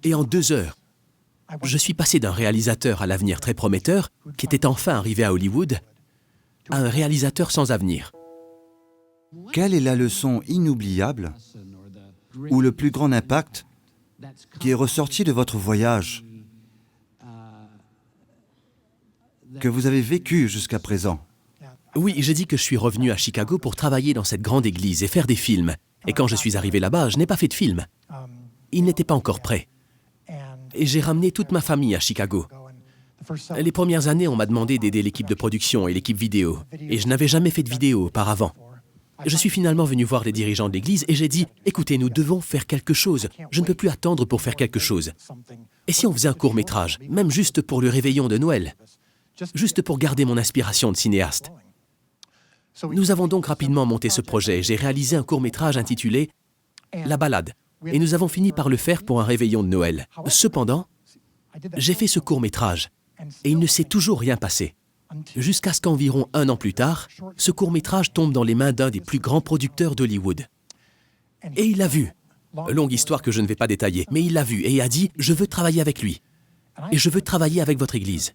Et en 2 heures, je suis passé d'un réalisateur à l'avenir très prometteur, qui était enfin arrivé à Hollywood, à un réalisateur sans avenir. Quelle est la leçon inoubliable ou le plus grand impact qui est ressorti de votre voyage que vous avez vécu jusqu'à présent? Oui, j'ai dit que je suis revenu à Chicago pour travailler dans cette grande église et faire des films. Et quand je suis arrivé là-bas, je n'ai pas fait de film. Il n'était pas encore prêt. Et j'ai ramené toute ma famille à Chicago. Les premières années, on m'a demandé d'aider l'équipe de production et l'équipe vidéo. Et je n'avais jamais fait de vidéo auparavant. Je suis finalement venu voir les dirigeants de l'église et j'ai dit « Écoutez, nous devons faire quelque chose. Je ne peux plus attendre pour faire quelque chose. Et si on faisait un court-métrage, même juste pour le réveillon de Noël, juste pour garder mon inspiration de cinéaste ?» Nous avons donc rapidement monté ce projet. J'ai réalisé un court-métrage intitulé « La balade ». Et nous avons fini par le faire pour un réveillon de Noël. Cependant, j'ai fait ce court-métrage et il ne s'est toujours rien passé. Jusqu'à ce qu'environ 1 an plus tard, ce court-métrage tombe dans les mains d'un des plus grands producteurs d'Hollywood. Et il l'a vu. Longue histoire que je ne vais pas détailler, mais il l'a vu et a dit « Je veux travailler avec lui. Et je veux travailler avec votre église. »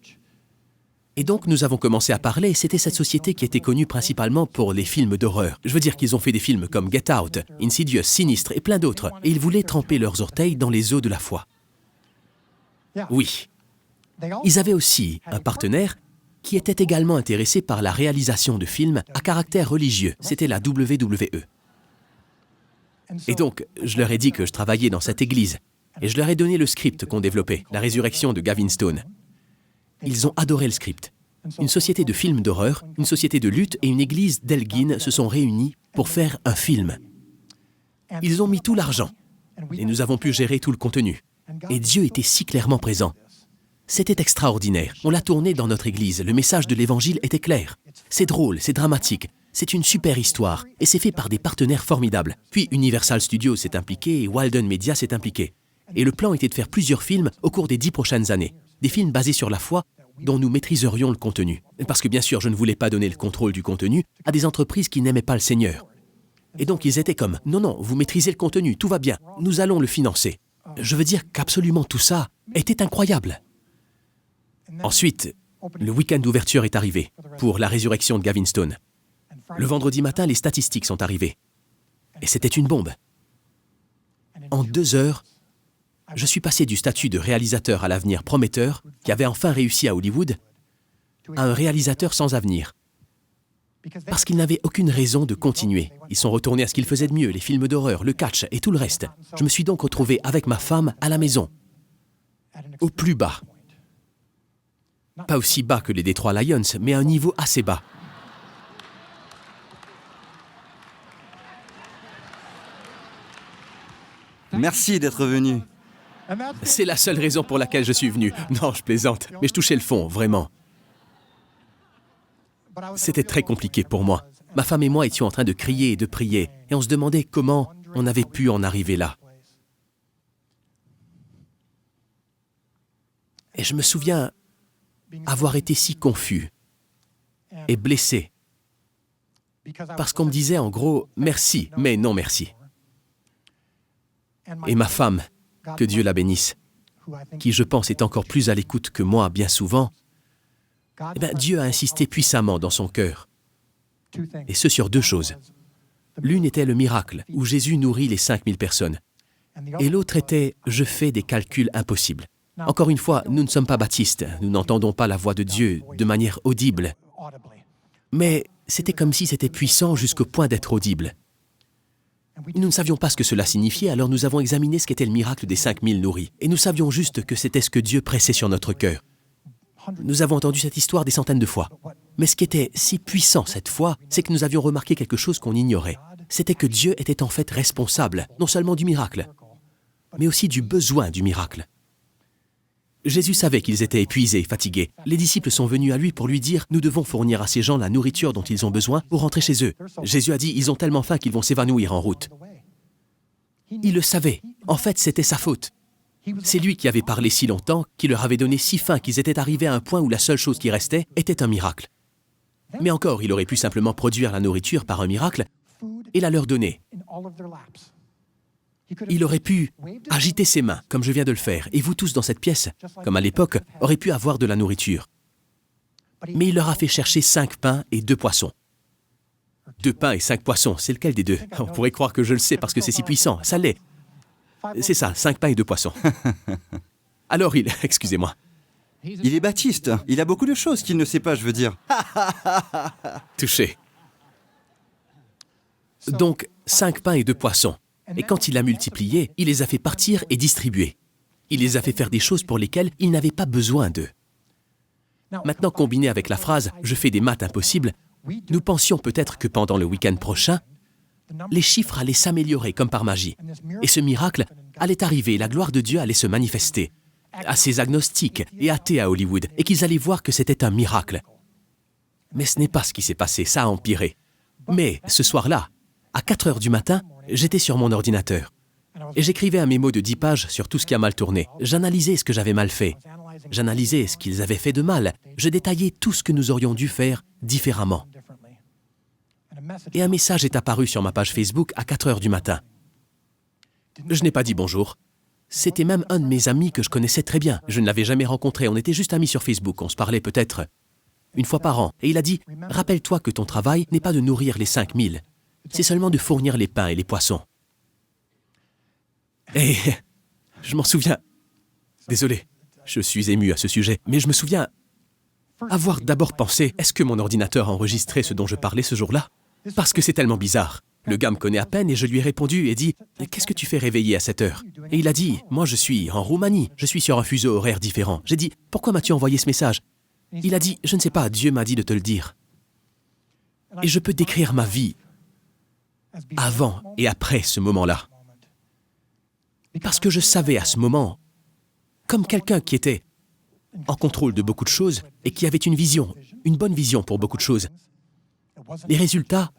Et donc, nous avons commencé à parler, et c'était cette société qui était connue principalement pour les films d'horreur. Je veux dire qu'ils ont fait des films comme Get Out, Insidious, Sinistre et plein d'autres. Et ils voulaient tremper leurs orteils dans les eaux de la foi. Oui. Ils avaient aussi un partenaire qui était également intéressé par la réalisation de films à caractère religieux. C'était la WWE. Et donc, je leur ai dit que je travaillais dans cette église. Et je leur ai donné le script qu'on développait, La résurrection de Gavin Stone. Ils ont adoré le script. Une société de films d'horreur, une société de lutte et une église d'Elgin se sont réunis pour faire un film. Ils ont mis tout l'argent et nous avons pu gérer tout le contenu. Et Dieu était si clairement présent. C'était extraordinaire. On l'a tourné dans notre église. Le message de l'Évangile était clair. C'est drôle, c'est dramatique. C'est une super histoire et c'est fait par des partenaires formidables. Puis Universal Studios s'est impliqué et Walden Media s'est impliqué. Et le plan était de faire plusieurs films au cours des 10 prochaines années. Des films basés sur la foi dont nous maîtriserions le contenu. Parce que bien sûr, je ne voulais pas donner le contrôle du contenu à des entreprises qui n'aimaient pas le Seigneur. Et donc ils étaient comme « Non, non, vous maîtrisez le contenu, tout va bien, nous allons le financer. » Je veux dire qu'absolument tout ça était incroyable. Ensuite, le week-end d'ouverture est arrivé pour la résurrection de Gavin Stone. Le vendredi matin, les statistiques sont arrivées. Et c'était une bombe. En 2 heures, je suis passé du statut de réalisateur à l'avenir prometteur, qui avait enfin réussi à Hollywood, à un réalisateur sans avenir. Parce qu'ils n'avaient aucune raison de continuer. Ils sont retournés à ce qu'ils faisaient de mieux, les films d'horreur, le catch et tout le reste. Je me suis donc retrouvé avec ma femme à la maison, au plus bas. Pas aussi bas que les Detroit Lions, mais à un niveau assez bas. Merci d'être venu. C'est la seule raison pour laquelle je suis venu. Non, je plaisante, mais je touchais le fond, vraiment. C'était très compliqué pour moi. Ma femme et moi étions en train de crier et de prier, et on se demandait comment on avait pu en arriver là. Et je me souviens avoir été si confus et blessé, parce qu'on me disait en gros « merci, mais non merci ». Et ma femme, que Dieu la bénisse, qui je pense est encore plus à l'écoute que moi bien souvent, Dieu a insisté puissamment dans son cœur. Et ce sur 2 choses. L'une était le miracle, où Jésus nourrit les 5000 personnes. Et l'autre était « je fais des calculs impossibles ». Encore une fois, nous ne sommes pas baptistes, nous n'entendons pas la voix de Dieu de manière audible. Mais c'était comme si c'était puissant jusqu'au point d'être audible. Nous ne savions pas ce que cela signifiait, alors nous avons examiné ce qu'était le miracle des 5000 nourris. Et nous savions juste que c'était ce que Dieu pressait sur notre cœur. Nous avons entendu cette histoire des centaines de fois. Mais ce qui était si puissant cette fois, c'est que nous avions remarqué quelque chose qu'on ignorait. C'était que Dieu était en fait responsable, non seulement du miracle, mais aussi du besoin du miracle. Jésus savait qu'ils étaient épuisés, fatigués. Les disciples sont venus à lui pour lui dire « Nous devons fournir à ces gens la nourriture dont ils ont besoin pour rentrer chez eux. » Jésus a dit « Ils ont tellement faim qu'ils vont s'évanouir en route. » Il le savait. En fait, c'était sa faute. C'est lui qui avait parlé si longtemps, qui leur avait donné si faim qu'ils étaient arrivés à un point où la seule chose qui restait était un miracle. Mais encore, il aurait pu simplement produire la nourriture par un miracle et la leur donner. Il aurait pu agiter ses mains, comme je viens de le faire, et vous tous dans cette pièce, comme à l'époque, auraient pu avoir de la nourriture. Mais il leur a fait chercher 5 pains et 2 poissons. 2 pains et 5 poissons, c'est lequel des deux? On pourrait croire que je le sais parce que c'est si puissant, ça l'est. C'est ça, 5 pains et 2 poissons. Alors excusez-moi. Il est baptiste, il a beaucoup de choses qu'il ne sait pas, je veux dire. Touché. Donc, 5 pains et 2 poissons. Et quand il a multiplié, il les a fait partir et distribuer. Il les a fait faire des choses pour lesquelles il n'avait pas besoin d'eux. Maintenant, combiné avec la phrase « je fais des maths impossibles », nous pensions peut-être que pendant le week-end prochain, les chiffres allaient s'améliorer comme par magie. Et ce miracle allait arriver, la gloire de Dieu allait se manifester à ces agnostiques et athées à Hollywood, et qu'ils allaient voir que c'était un miracle. Mais ce n'est pas ce qui s'est passé, ça a empiré. Mais ce soir-là, à 4 heures du matin, j'étais sur mon ordinateur. Et j'écrivais un mémo de 10 pages sur tout ce qui a mal tourné. J'analysais ce que j'avais mal fait. J'analysais ce qu'ils avaient fait de mal. Je détaillais tout ce que nous aurions dû faire différemment. Et un message est apparu sur ma page Facebook à 4 heures du matin. Je n'ai pas dit bonjour. C'était même un de mes amis que je connaissais très bien. Je ne l'avais jamais rencontré, on était juste amis sur Facebook. On se parlait peut-être une fois par an. Et il a dit « Rappelle-toi que ton travail n'est pas de nourrir les 5000. C'est seulement de fournir les pains et les poissons. » Et je m'en souviens. Désolé, je suis ému à ce sujet, mais je me souviens avoir d'abord pensé, est-ce que mon ordinateur a enregistré ce dont je parlais ce jour-là? Parce que c'est tellement bizarre. Le gars me connaît à peine et je lui ai répondu et dit « Qu'est-ce que tu fais réveiller à cette heure ?» Et il a dit « Moi, je suis en Roumanie, je suis sur un fuseau horaire différent. » J'ai dit « Pourquoi m'as-tu envoyé ce message ?» Il a dit « Je ne sais pas, Dieu m'a dit de te le dire. » Et je peux décrire ma vie avant et après ce moment-là. Parce que je savais à ce moment, comme quelqu'un qui était en contrôle de beaucoup de choses et qui avait une vision, une bonne vision pour beaucoup de choses, les résultats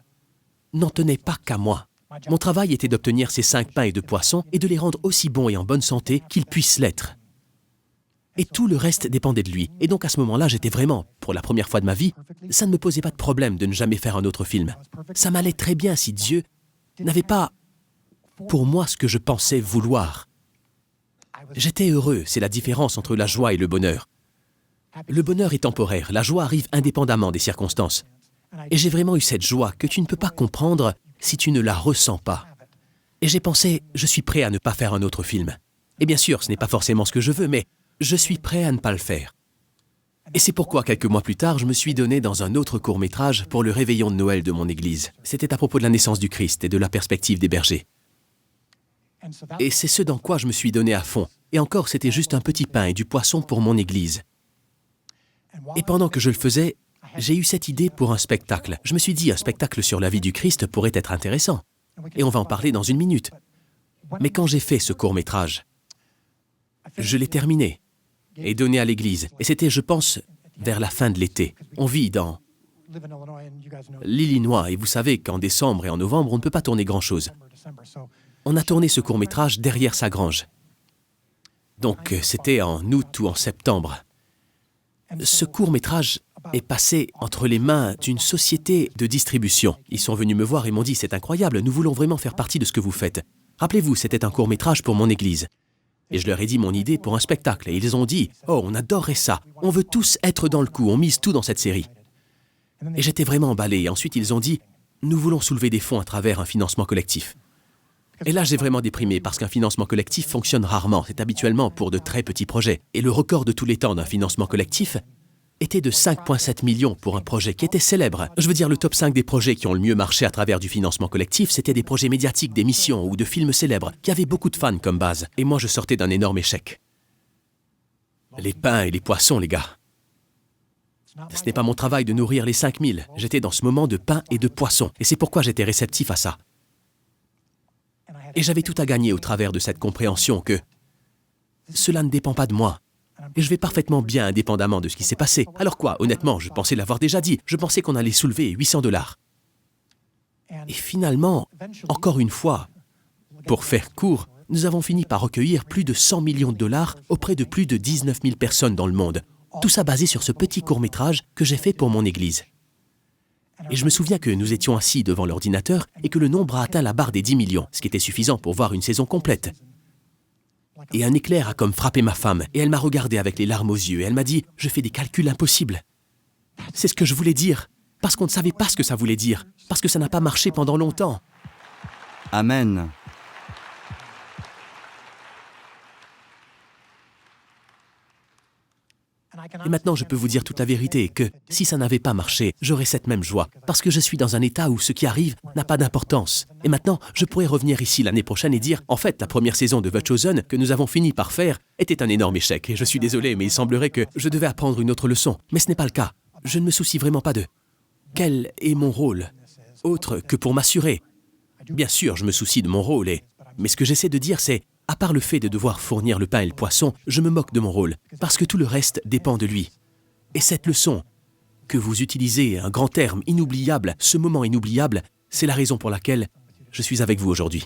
n'en tenaient pas qu'à moi. Mon travail était d'obtenir ces 5 pains et 2 poissons et de les rendre aussi bons et en bonne santé qu'ils puissent l'être. Et tout le reste dépendait de lui. Et donc à ce moment-là, j'étais vraiment, pour la première fois de ma vie, ça ne me posait pas de problème de ne jamais faire un autre film. Ça m'allait très bien si Dieu n'avait pas pour moi ce que je pensais vouloir. J'étais heureux, c'est la différence entre la joie et le bonheur. Le bonheur est temporaire, la joie arrive indépendamment des circonstances. Et j'ai vraiment eu cette joie que tu ne peux pas comprendre si tu ne la ressens pas. Et j'ai pensé, je suis prêt à ne pas faire un autre film. Et bien sûr, ce n'est pas forcément ce que je veux, mais je suis prêt à ne pas le faire. Et c'est pourquoi, quelques mois plus tard, je me suis donné dans un autre court-métrage pour le réveillon de Noël de mon église. C'était à propos de la naissance du Christ et de la perspective des bergers. Et c'est ce dans quoi je me suis donné à fond. Et encore, c'était juste un petit pain et du poisson pour mon église. Et pendant que je le faisais, j'ai eu cette idée pour un spectacle. Je me suis dit, un spectacle sur la vie du Christ pourrait être intéressant. Et on va en parler dans une minute. Mais quand j'ai fait ce court-métrage, je l'ai terminé et donné à l'église. Et c'était, je pense, vers la fin de l'été. On vit dans l'Illinois, et vous savez qu'en décembre et en novembre, on ne peut pas tourner grand-chose. On a tourné ce court-métrage derrière sa grange. Donc, c'était en août ou en septembre. Ce court-métrage est passé entre les mains d'une société de distribution. Ils sont venus me voir et m'ont dit « C'est incroyable, nous voulons vraiment faire partie de ce que vous faites. » Rappelez-vous, c'était un court-métrage pour mon église. Et je leur ai dit mon idée pour un spectacle. Et ils ont dit « Oh, on adorerait ça. On veut tous être dans le coup. On mise tout dans cette série. » Et j'étais vraiment emballé. Et ensuite, ils ont dit « Nous voulons soulever des fonds à travers un financement collectif. » Et là, j'ai vraiment déprimé parce qu'un financement collectif fonctionne rarement. C'est habituellement pour de très petits projets. Et le record de tous les temps d'un financement collectif était de 5,7 millions pour un projet qui était célèbre. Je veux dire, le top 5 des projets qui ont le mieux marché à travers du financement collectif, c'était des projets médiatiques, d'émissions ou de films célèbres qui avaient beaucoup de fans comme base. Et moi, je sortais d'un énorme échec. Les pains et les poissons, les gars. Ce n'est pas mon travail de nourrir les 5000. J'étais dans ce moment de pain et de poissons. Et c'est pourquoi j'étais réceptif à ça. Et j'avais tout à gagner au travers de cette compréhension que cela ne dépend pas de moi. Et je vais parfaitement bien indépendamment de ce qui s'est passé. Alors quoi, honnêtement, je pensais l'avoir déjà dit. Je pensais qu'on allait soulever 800 $. Et finalement, encore une fois, pour faire court, nous avons fini par recueillir plus de 100 millions de dollars auprès de plus de 19 000 personnes dans le monde. Tout ça basé sur ce petit court-métrage que j'ai fait pour mon église. Et je me souviens que nous étions assis devant l'ordinateur et que le nombre a atteint la barre des 10 millions, ce qui était suffisant pour voir une saison complète. Et un éclair a comme frappé ma femme, et elle m'a regardé avec les larmes aux yeux, et elle m'a dit « Je fais des calculs impossibles ». C'est ce que je voulais dire, parce qu'on ne savait pas ce que ça voulait dire, parce que ça n'a pas marché pendant longtemps. Amen. Et maintenant, je peux vous dire toute la vérité, que si ça n'avait pas marché, j'aurais cette même joie, parce que je suis dans un état où ce qui arrive n'a pas d'importance. Et maintenant, je pourrais revenir ici l'année prochaine et dire, en fait, la première saison de The Chosen, que nous avons fini par faire, était un énorme échec. Et je suis désolé, mais il semblerait que je devais apprendre une autre leçon. Mais ce n'est pas le cas. Je ne me soucie vraiment pas de quel est mon rôle, autre que pour m'assurer. Bien sûr, je me soucie de mon rôle, mais ce que j'essaie de dire, c'est, à part le fait de devoir fournir le pain et le poisson, je me moque de mon rôle, parce que tout le reste dépend de lui. Et cette leçon, que vous utilisez, un grand terme inoubliable, ce moment inoubliable, c'est la raison pour laquelle je suis avec vous aujourd'hui.